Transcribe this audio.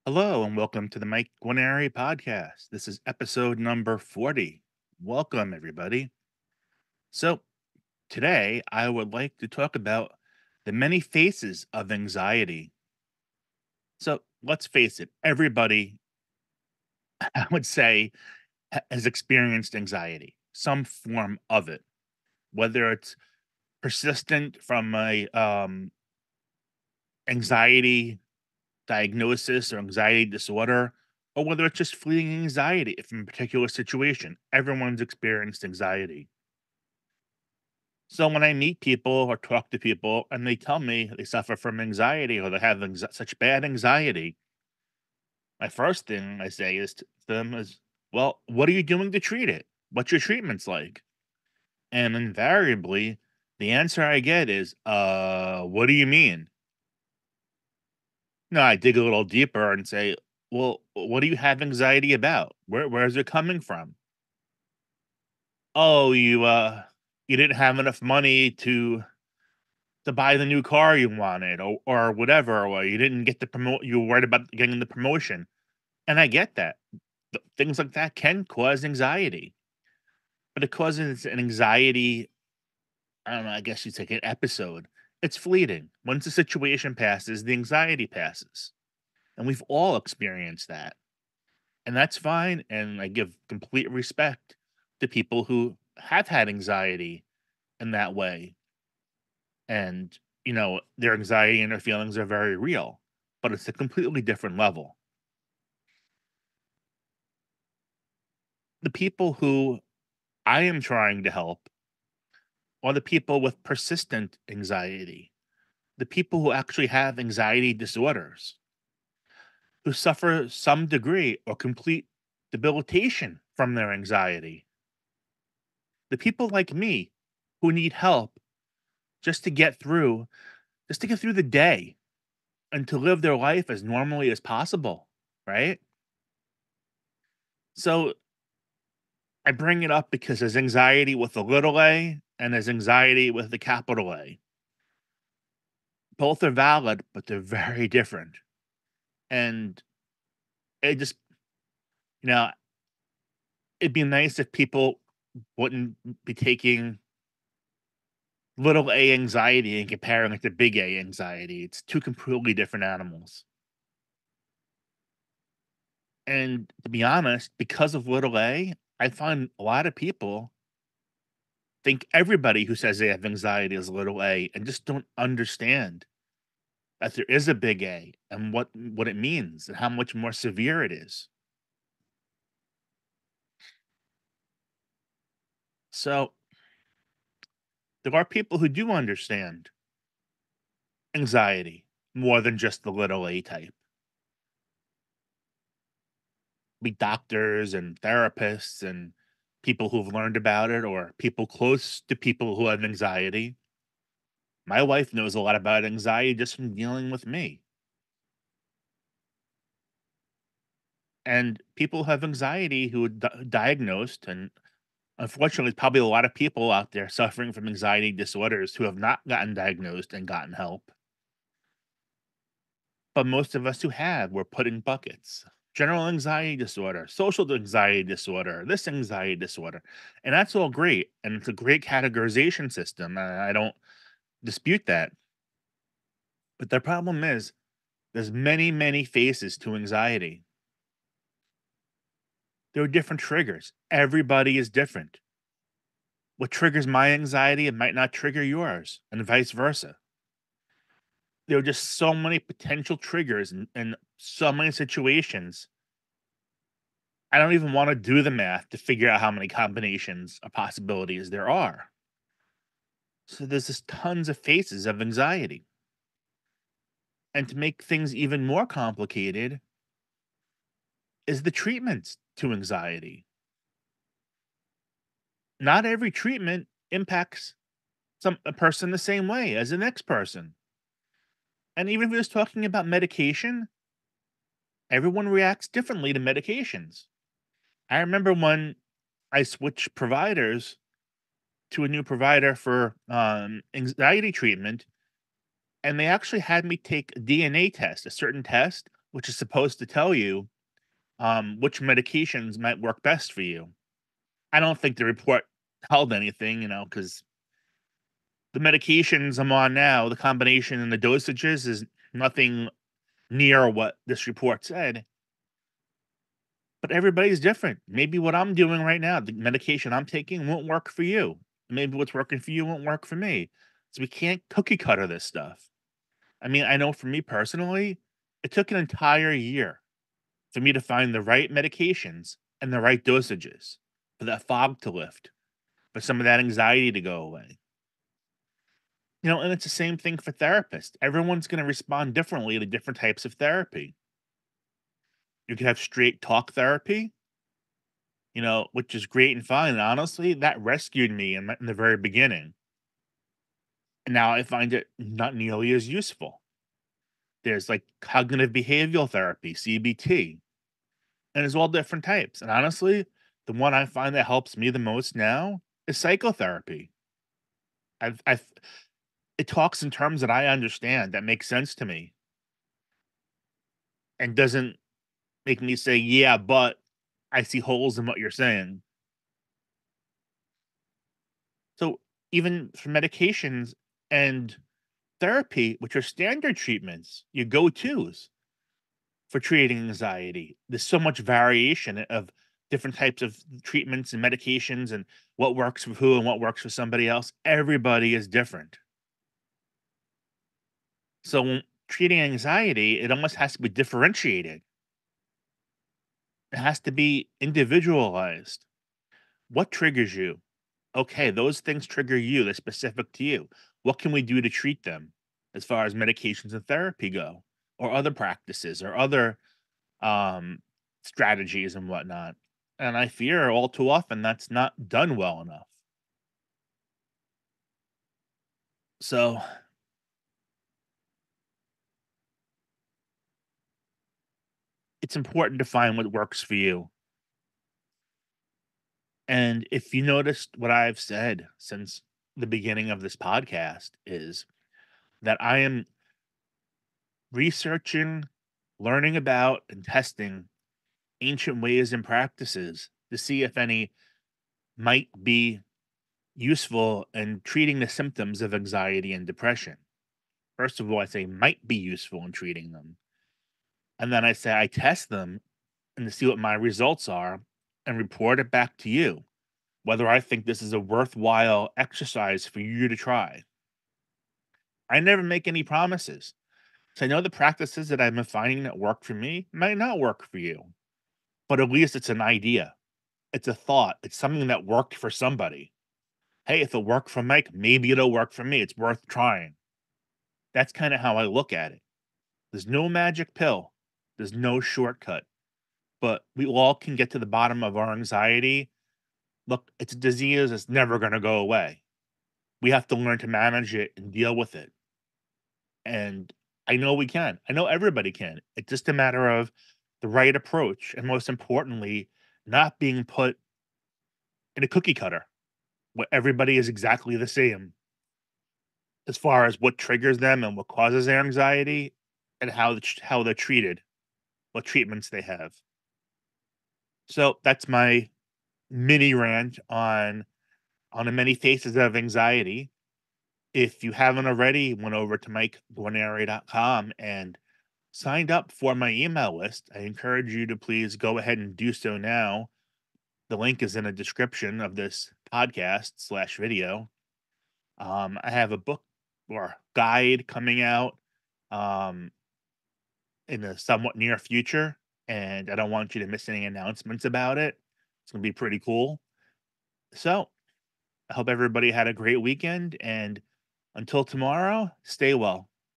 Hello and welcome to the Mike Guarneri podcast. This is episode number 40. Welcome, everybody. So, today I would like to talk about the many faces of anxiety. So, let's face it, everybody, I would say, has experienced anxiety, some form of it, whether it's persistent from a anxiety diagnosis or anxiety disorder, or whether it's just fleeting anxiety from a particular situation. Everyone's experienced anxiety. So when I meet people or talk to people and they tell me they suffer from anxiety or they have such bad anxiety, my first thing I say is to them is, well, what are you doing to treat it? What's your treatments like? And invariably, the answer I get is, what do you mean? No, I dig a little deeper and say, "Well, what do you have anxiety about? Where is it coming from?" "Oh, you didn't have enough money to buy the new car you wanted or whatever, or you didn't get the promote you were worried about getting the promotion." And I get that. Things like that can cause anxiety, but it causes an anxiety, I don't know, I guess you'd say an episode. It's fleeting. Once the situation passes, the anxiety passes, and we've all experienced that. And that's fine, and I give complete respect to people who have had anxiety in that way, and, their anxiety and their feelings are very real, but it's a completely different level. The people who I am trying to help are the people with persistent anxiety, the people who actually have anxiety disorders, who suffer some degree or complete debilitation from their anxiety. The people like me who need help just to get through just to get through the day and to live their life as normally as possible, right? So I bring it up because there's anxiety with a little a and there's anxiety with the capital A. Both are valid, but they're very different. And it just, you know, it'd be nice if people wouldn't be taking little a anxiety and comparing it to big A anxiety. It's two completely different animals. And to be honest, because of little a, I find a lot of people think everybody who says they have anxiety is little a and just don't understand that there is a big A and what it means and how much more severe it is. So there are people who do understand anxiety more than just the little a type. Be doctors and therapists and people who've learned about it or people close to people who have anxiety. My wife knows a lot about anxiety just from dealing with me. And people who have anxiety who are diagnosed, and unfortunately, there's probably a lot of people out there suffering from anxiety disorders who have not gotten diagnosed and gotten help. But most of us who have, were put in buckets. General anxiety disorder, social anxiety disorder, this anxiety disorder. And that's all great. And it's a great categorization system. I don't dispute that. But the problem is, there's many, many faces to anxiety. There are different triggers. Everybody is different. What triggers my anxiety, it might not trigger yours, and vice versa. There are just so many potential triggers and so many situations. I don't even want to do the math to figure out how many combinations or possibilities there are. So there's just tons of faces of anxiety. And to make things even more complicated is the treatments to anxiety. Not every treatment impacts a person the same way as the next person. And even if we're just talking about medication, everyone reacts differently to medications. I remember when I switched providers to a new provider for anxiety treatment, and they actually had me take a DNA test, a certain test, which is supposed to tell you which medications might work best for you. I don't think the report held anything, because the medications I'm on now, the combination and the dosages is nothing near what this report said. But everybody's different. Maybe what I'm doing right now, the medication I'm taking won't work for you. Maybe what's working for you won't work for me. So we can't cookie cutter this stuff. I mean, I know for me personally, it took an entire year for me to find the right medications and the right dosages for that fog to lift, for some of that anxiety to go away. And it's the same thing for therapists. Everyone's going to respond differently to different types of therapy. You can have straight talk therapy, which is great and fine. And honestly, that rescued me in the very beginning. And now I find it not nearly as useful. There's like cognitive behavioral therapy, CBT, and there's all different types. And honestly, the one I find that helps me the most now is psychotherapy. I've it talks in terms that I understand that make sense to me and doesn't make me say, yeah, but I see holes in what you're saying. So even for medications and therapy, which are standard treatments, your go-tos for treating anxiety, there's so much variation of different types of treatments and medications and what works for who and what works for somebody else. Everybody is different. So when treating anxiety, it almost has to be differentiated. It has to be individualized. What triggers you? Okay, those things trigger you. They're specific to you. What can we do to treat them as far as medications and therapy go, or other practices, or other um, strategies and whatnot? And I fear all too often that's not done well enough. So it's important to find what works for you. And if you noticed what I've said since the beginning of this podcast is that I am researching, learning about, and testing ancient ways and practices to see if any might be useful in treating the symptoms of anxiety and depression. First of all, I say might be useful in treating them. And then I say I test them and to see what my results are and report it back to you, whether I think this is a worthwhile exercise for you to try. I never make any promises. So I know the practices that I've been finding that work for me might not work for you, but at least it's an idea. It's a thought. It's something that worked for somebody. Hey, if it worked for Mike, maybe it'll work for me. It's worth trying. That's kind of how I look at it. There's no magic pill. There's no shortcut, but we all can get to the bottom of our anxiety. Look, it's a disease that's never going to go away. We have to learn to manage it and deal with it. And I know we can. I know everybody can. It's just a matter of the right approach. And most importantly, not being put in a cookie cutter where everybody is exactly the same as far as what triggers them and what causes their anxiety and how they're treated, what treatments they have. So that's my mini rant on the many faces of anxiety. If you haven't already, went over to MikeGuarneri.com and signed up for my email list. I encourage you to please go ahead and do so now. The link is in the description of this podcast slash video. I have a book or guide coming out um, in the somewhat near future, and I don't want you to miss any announcements about it. It's going to be pretty cool. So I hope everybody had a great weekend, and until tomorrow, stay well.